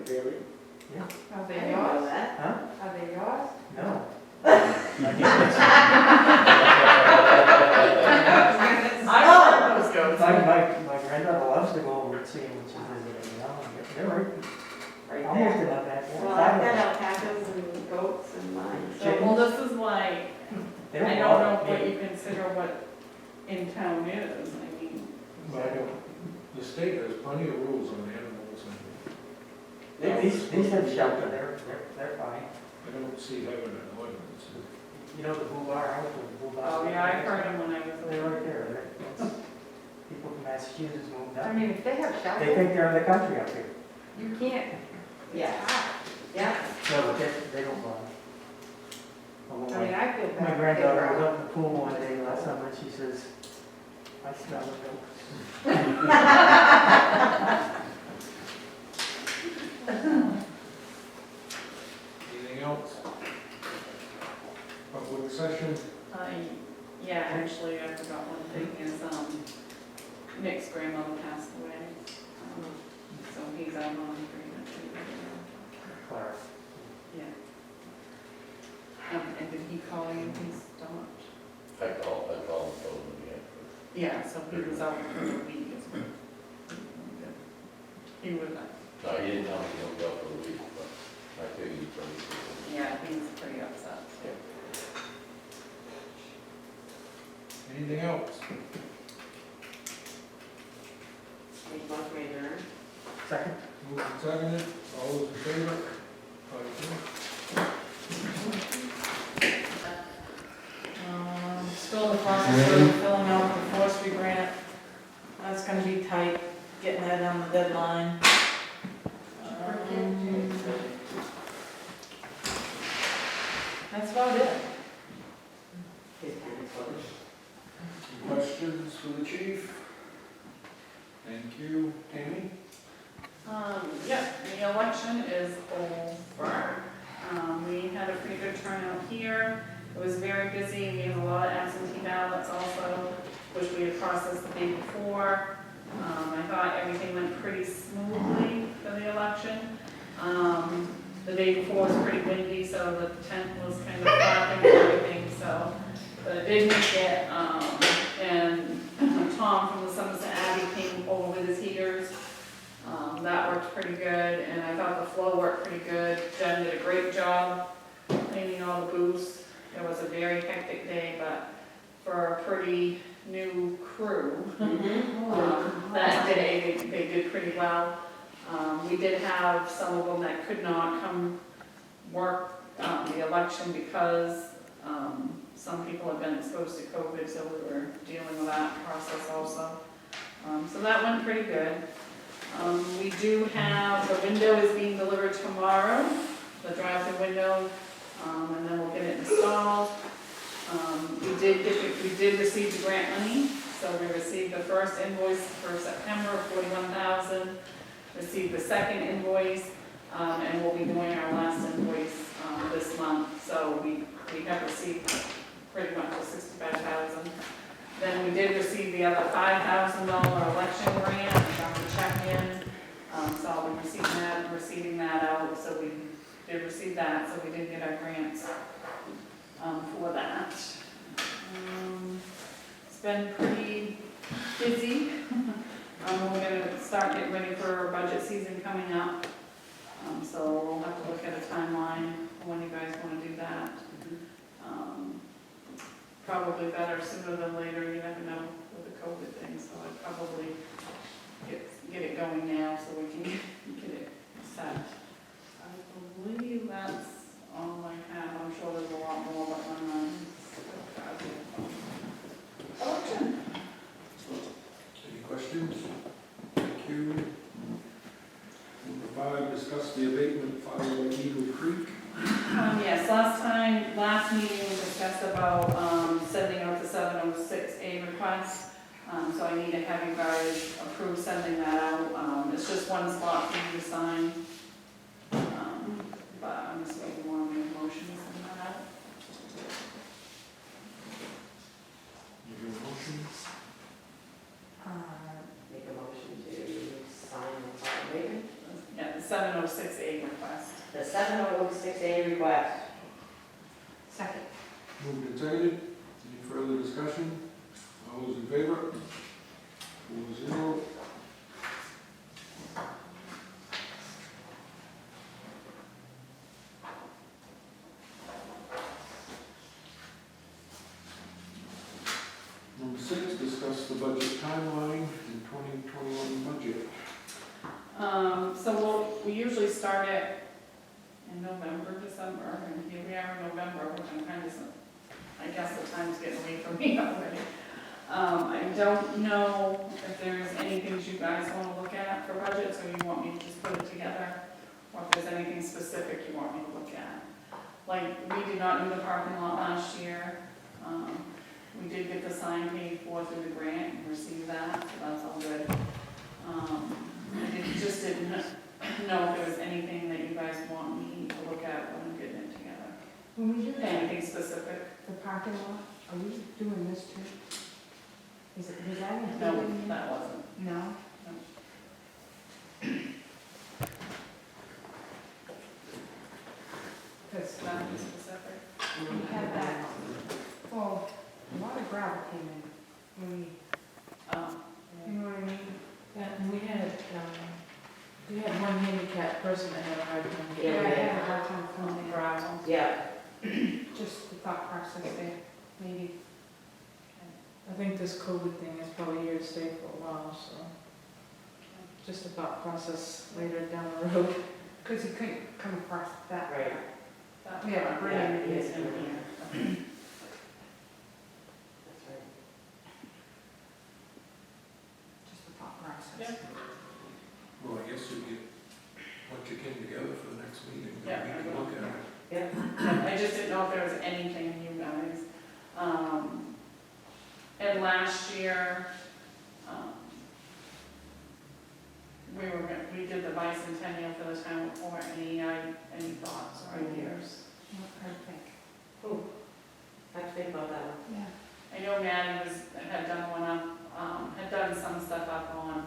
Really? Are I they didn't know yours? that. Huh? Are they yours? No. I love those goats. My granddaughter loves to go over and see them when she's visiting, you know, and they're right, Right almost there. in my backyard. Well, I've got alpacas and goats and mine, so. Well, this is like, They I don't don't know bother what me. you consider what in town is, I mean. but I don't, the state has plenty of rules on animals, and These have shelter, they're fine. I don't see having an ordinance. You know the Boo Bar, I went to the Boo Bar. Oh, yeah, I heard them when I was They're there. right there, Massachusetts moved I up. mean, if they have They shelter, think they're in the country up here. you can't. Yeah, yeah. No, but they don't bother. I mean, I feel bad. My if they granddaughter were was out. up in the pool one day last summer, and she says, I smell the milk. Anything else? Public session? Yeah, actually, I forgot one thing is, Nick's grandmother passed away. So he's out on agreement. Clara. Yeah. And did he call you? He stopped? I called and told him, Yeah, so he was out for a week as well. He was, no, he didn't tell me he would go for a week, but I figured he'd probably. yeah, he was pretty upset. Anything else? Make motion to adjourn. Second? Moved and seconded, all those in favor? 5-2. Still in the process of filling out the forestry grant. That's gonna be tight, getting that on the deadline. That's about it. Questions for the chief? Thank you. Tammy? Yeah, the election is over. We had a pretty good turnout here. It was very busy. We had a lot of absentee ballots also, which we had processed the day before. I thought everything went pretty smoothly for the election. The day before was pretty windy, so the tent was kind of flapping and everything, so, but it did make it, and Tom from the Somerset Abbey came over with his heaters. That worked pretty good, and I thought the flow worked pretty good. Jen did a great job cleaning all the booths. It was a very hectic day, but for a pretty new crew, that day, they did pretty well. We did have some of them that could not come work the election because some people have been exposed to COVID, so we were dealing with that process also. So that went pretty good. We do have, the window is being delivered tomorrow, the drive-through window, and then we'll get it installed. We did receive the grant money, so we received the first invoice for September of $41,000, received the second invoice, and we'll be doing our last invoice this month. So we have received pretty much the $65,000. Then we did receive the other $5,000 election grant, we got the check in, so I'll be receiving that out, so we did receive that, so we did get our grants for that. It's been pretty busy. We're gonna start getting ready for budget season coming up, so we'll have to look at a timeline when you guys wanna do that. Probably better sooner than later, you never know with the COVID thing, so I'd probably get it going now so we can get it set. I believe that's all I have. I'm sure there's a lot more, but my mind's election. Any questions? Thank you. Number 5, discuss the abatement filed by Eagle Creek. Yes, last meeting we discussed about sending out the 706A request. So I need to have you guys approve sending that out. It's just one spot for you to sign. But I'm just waiting on the motion to send that out. Your motion? Make a motion to sign the file waiver. Yeah, the 706A request. The 706A request. Second. Moved and seconded. Any further discussion? All those in favor? 4-0. Number 6, discuss the budget timeline and 2021 budget. So we usually start it in November, December, and here we are in November, which I'm kind of, I guess the time's getting away from me already. I don't know if there's any things you guys wanna look at for budgets, or you want me to just put it together, or if there's anything specific you want me to look at. Like, we did not do the parking lot last year. We did get the sign paid for through the grant, and received that, so that's all good. Just didn't know if there was anything that you guys want me to look at when I'm getting it together. When we do that, Anything specific? the parking lot, are we doing this too? Is it, was that included? No, in- that wasn't. No? Because Nothing specific. we had that, well, a lot of gravel came in when we, you know what I mean? Yeah, and we had one handicapped person that had a hard time Yeah, getting I there. had a hard time coming in. Gravel. Yeah, Just the thought process there, maybe. I think this COVID thing is probably here to stay for a while, so just a thought process later down the road. Because he couldn't come across that. right. That Yeah, part, right. Yeah, is yes, in here. That's right. Just the thought process. Yeah. Well, I guess you get what you came together for the next meeting, Yeah, then I we can will. look at it. I just didn't know if there was anything you guys, and last year, we did the bicentennial for the town report. Any thoughts or ideas? What I think. Oh, I have to think about that one. Yeah. I know Maddie had done one up, had done some stuff up on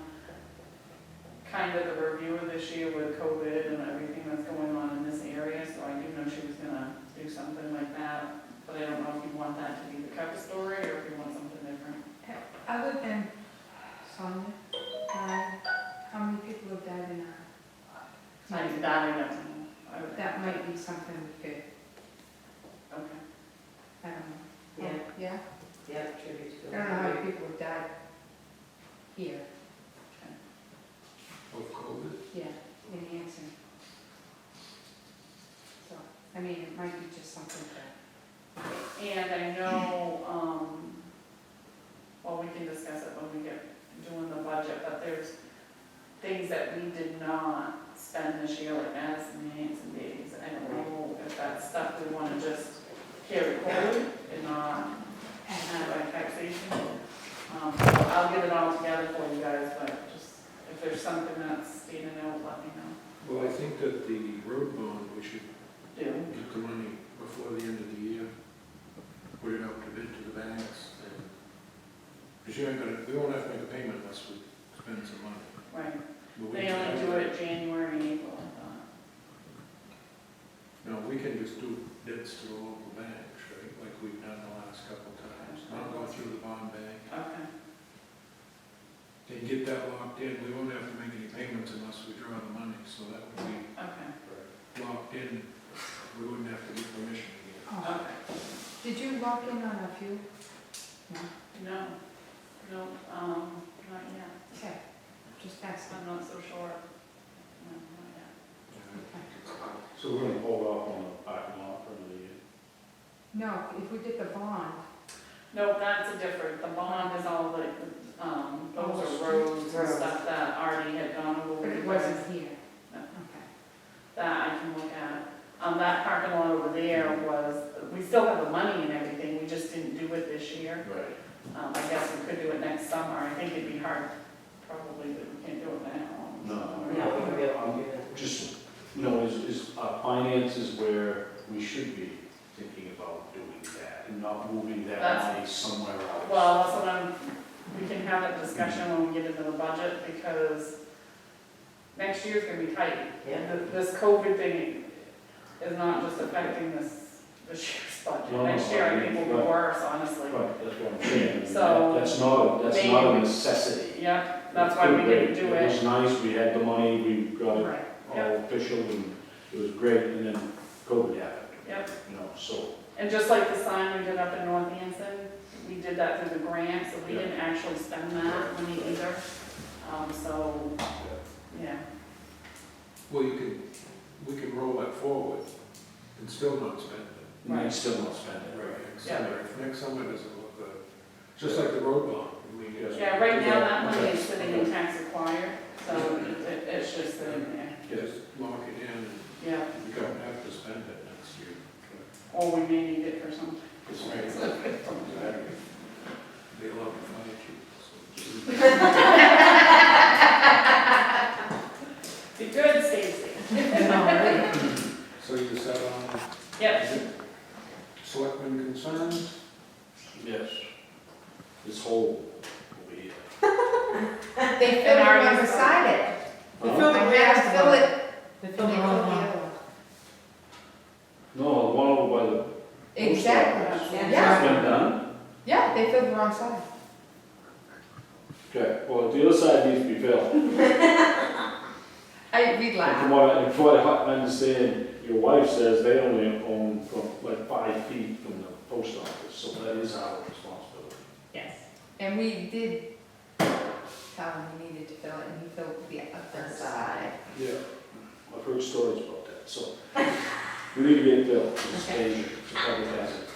kind of the review of this year with COVID and everything that's going on in this area, so I do know she was gonna do something like that, but I don't know if you want that to be the cover story, or if you want something different. Other than Sonia, how many people have died in our? I don't know. I would- That might be something we could, Okay. I don't know. Yeah, Yeah? yeah, tribute to. I don't know how many people have died here. Of COVID? Yeah, in Anson. So, I mean, it might be just something that, And I know, well, we can discuss it when we get doing the budget, but there's things that we did not spend this year, like Madison and Hanson days. I don't know if that's stuff we want to just carry forward and not have like taxation. So I'll get it all together for you guys, but just if there's something that's standing out, let me know. Well, I think that the road bond, we should Do. get the money before the end of the year, put it out to bid to the banks, and, because you ain't gonna, we won't have to make a payment unless we spend some money. Right. But we They can- only do it January and April, I thought. No, we can just do bids to the local banks, right, like we've done the last couple times, not go through the bond bank. Okay. And get that locked in, we won't have to make any payments unless we draw the money, so that would be Okay. locked in, we wouldn't have to get permission again. oh, Okay. did you lock in on a few? No? No, not yet. Okay, just asking. I'm not so sure. No, not yet. So we're gonna hold off on the parking lot for the year. No, if we did the bond, No, that's a different, the bond is all the, those are roads and Roads. stuff that already had gone over. but it wasn't here. No. Okay. That I can look at. That parking lot over there was, we still have the money and everything, we just didn't do it this year. Right. I guess we could do it next summer, I think it'd be hard, probably, but we can't do it now. No. No, we can be able to do that. Just, is finances where we should be thinking about doing that and not moving that That's- money somewhere else? Well, that's what we can have that discussion when we get into the budget, because next year's gonna be tight. Yeah. This COVID thing is not just affecting this year's budget. No, Next year, I think will be right. worse, honestly. Right, that's what I'm saying. So, That's not a maybe- necessity. Yep, that's why we didn't do It it. was nice, we had the money, we got it Right, all official, and it was great, and then COVID happened, yep. so. And just like the sign we did up in North Anson, we did that through the grant, so we Yeah. didn't actually spend that money either. So, yeah, Well, we can roll that forward and still not spend it. You might still not spend it, right? Next Yeah. summer, if next summer doesn't look good, Just like the road bond. We just- Yeah, right now that money is sitting in tax acquired, so it's just sitting there. Just lock it in, and Yeah, we don't have to spend it next year. or we may need it for something. It's right. Exactly. They love the fire chief, so. Be good, Stacy. So you set on Yep. selectmen concerns? Yes. This hole over here. They filled it already right beside it. They filled They it had past to the fill one. it. They and filled they the filled wrong the one. other one. No, the one over by the post Exactly. office. Yeah, It's been done? yeah, they filled the wrong side. Okay, well, the other side needs to be filled. We'd And laugh. from what I understand, your wife says they only own from like 5 feet from the post office, so that is our responsibility. Yes. And we did tell him he needed to fill it, and he filled the other side. Yeah. I've heard stories about that, so we need to get it filled. It's Okay. dangerous, it's a public hazard.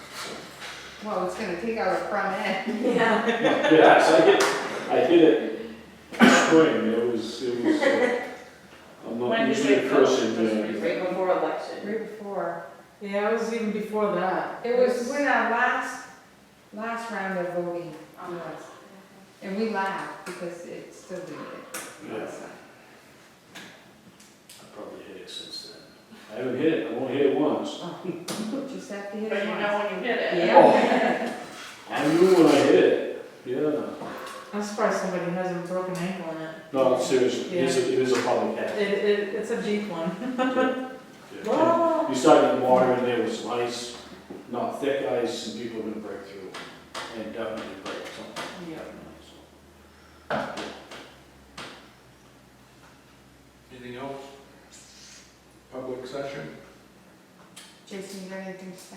Well, it's gonna take out a front end. Yeah. Yes, I hit it this spring, it was, I'm When not did usually they a fill person, it? Right before election. Right before. Yeah, it was even before that. It was when our last round of voting Um, was. And we laughed because it still didn't get. Yeah. I probably hit it since then. I haven't hit it, I only hit it once. Just have to hit But it you once. know when you hit it. Yeah. I knew when I hit it, yeah. I'm surprised somebody hasn't broken ankle in it. No, seriously, it is a public hazard. It's a deep one. Yeah. You start getting water in there with some ice, not thick ice, and people are gonna break through, and definitely break something. Yeah. Anything else? Public session? Jason, you got anything to say?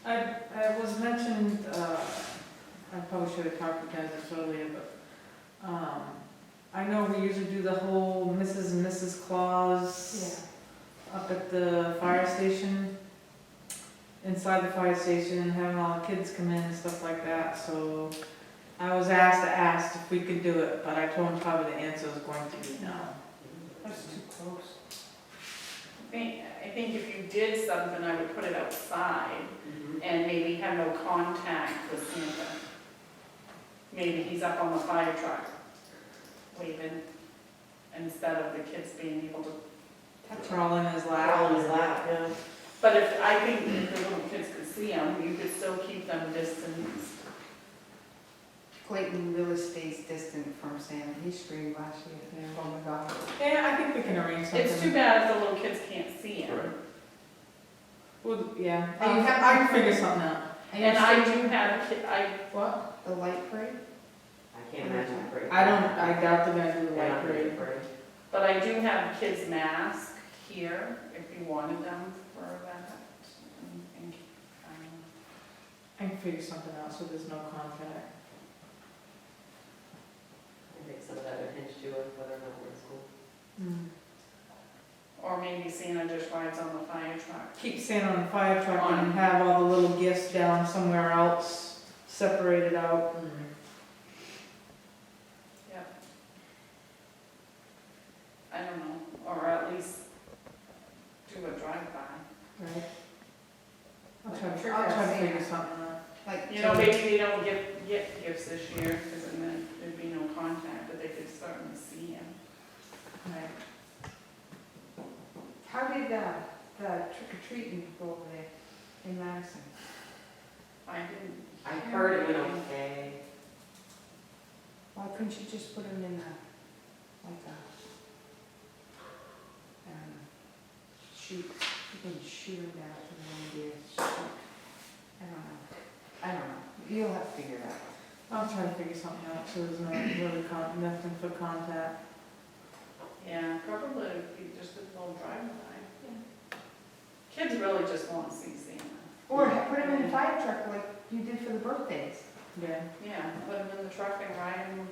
I was mentioned, I probably should have talked to you guys this earlier, but, I know we usually do the whole Mrs. and Mrs. Claus up at the fire station, inside the fire station, having all the kids come in and stuff like that, so I was asked if we could do it, but I told him probably the answer was going to be no. That's too close. I think if you did something, I would put it outside and maybe have no contact with Santa. Maybe he's up on the fire truck waving instead of the kids being able to. Crawl in his All lap. in his lap, yeah. But I think if the little kids could see him, you could still keep them distanced. Clayton really stays distant from Santa. He screamed last year. Oh my God. Yeah, I think we can arrange something. It's too bad if the little kids can't see him. Right. Well, yeah, And you have- I can figure something out. And I do have, What? The light parade? I can't imagine it breaking. I doubt they're gonna do the Yeah, light parade. but I do have kids' masks here if you wanted them for that. And, I can figure something out so there's no contact. I think some of that would hinge to it, whether or not we're in school. Or maybe Santa just rides on the fire truck. Keep Santa on the fire truck and have all the little gifts down somewhere else, separated out. Yep. I don't know, or at least do a drive-by. Right. I'll try Sure, to Santa. figure something out. Like, You know, maybe they don't get gifts this year, because then there'd be no contact, but they could certainly see him. Right. how did the trick-or-treating go over there in Madison? I didn't. I heard it went okay. Why couldn't you just put them in shoot, you can shoot them down to the reindeer, shoot. I don't know. You'll have to figure it out. I'll try to figure something out so there's no really nothing for contact. Yeah, probably it'd be just a little drive-by. Kids really just want to see Santa. Or put them in the fire truck like you did for the birthdays. Yeah. Yeah, put them in the truck and ride them.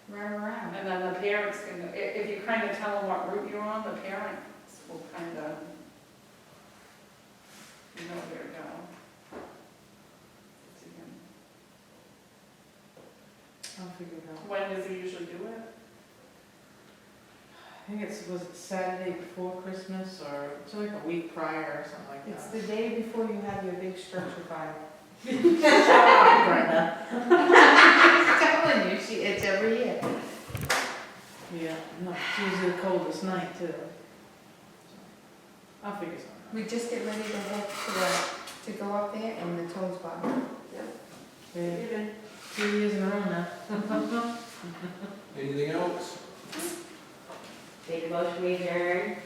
Run around. And then the parents can, if you kind of tell them what route you're on, the parents will kind of know where to go. I'll figure it out. When does he usually do it? I think was it Saturday before Christmas, or it's like a week prior or something like It's that. the day before you have your big structure fire. Brenda. I'm telling you, it's every year. Yeah, no, it's usually the coldest night too. So, I'll figure something out. We just get ready to head to go up there and the toes bar. Yeah, 2 years in a row now. Anything else? Make a motion, we adjourn.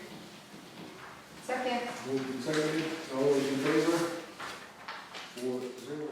Second. Moved and seconded, all those in favor? 4-0.